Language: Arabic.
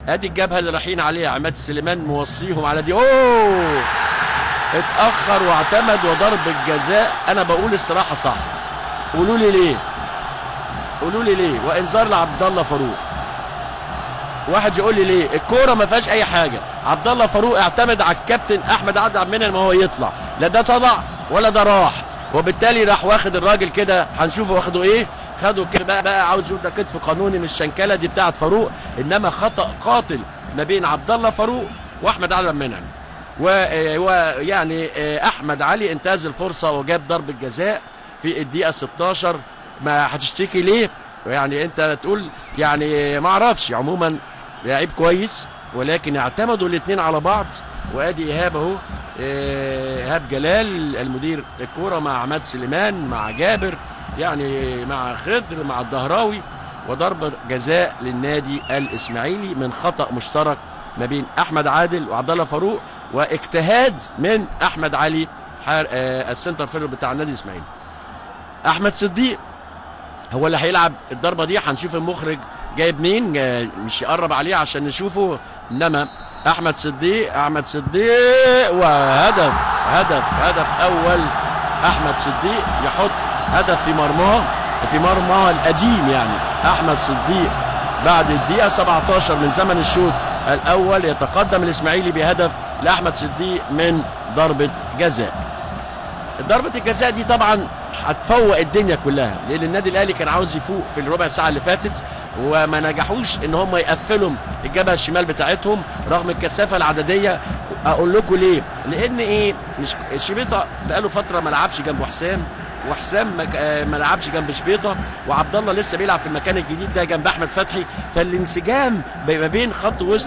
ادي الجبهه اللي رايحين عليها، عماد سليمان موصيهم على دي. اوه اتاخر واعتمد وضرب الجزاء. انا بقول الصراحه صح، قولوا لي ليه، قولوا لي ليه. وانذار لعبد الله فاروق. واحد يقول لي ليه؟ الكوره ما فيهاش اي حاجه. عبد الله فاروق اعتمد على الكابتن احمد عبد المنعم ما هو يطلع، لا ده طلع ولا ده راح، وبالتالي راح واخد الراجل كده. هنشوفه واخده ايه. خدوا كده بقى عاوز يقول ده كتف قانوني مش شنكله دي بتاعت فاروق، انما خطا قاتل ما بين عبد الله فاروق واحمد عبد المنعم. ويعني احمد علي انتهز الفرصه وجاب ضربه جزاء في الدقيقه 16. ما هتشتكي ليه؟ يعني انت تقول يعني ما اعرفش. عموما لعيب كويس، ولكن اعتمدوا الاثنين على بعض. وادي ايهاب اهو، ايهاب جلال المدير الكوره مع عماد سليمان مع جابر، يعني مع خضر مع الدهراوي، وضربه جزاء للنادي الاسماعيلي من خطا مشترك ما بين احمد عادل وعبد الله فاروق، واجتهاد من احمد علي السنتر فيرو بتاع النادي الاسماعيلي. احمد صديق هو اللي هيلعب الضربه دي. هنشوف المخرج جايب مين، مش يقرب عليه عشان نشوفه، انما احمد صديق وهدف. هدف اول احمد صديق يحط هدف في مرماه القديم. يعني احمد صديق بعد الدقيقه 17 من زمن الشوط الاول يتقدم الاسماعيلي بهدف لاحمد صديق من ضربه جزاء. ضربه الجزاء دي طبعا هتفوق الدنيا كلها، لان النادي الاهلي كان عاوز يفوق في الربع ساعه اللي فاتت، وما نجحوش ان هم يقفلوا الجبهه الشمال بتاعتهم رغم الكثافه العدديه. اقول لكم ليه؟ لان ايه، مش شبيطه بقاله فتره ما لعبش جنب حسام، وحسام ما لعبش جنب شبيطه، وعبد الله لسه بيلعب في المكان الجديد ده جنب احمد فتحي، فالانسجام ما بين خط وسط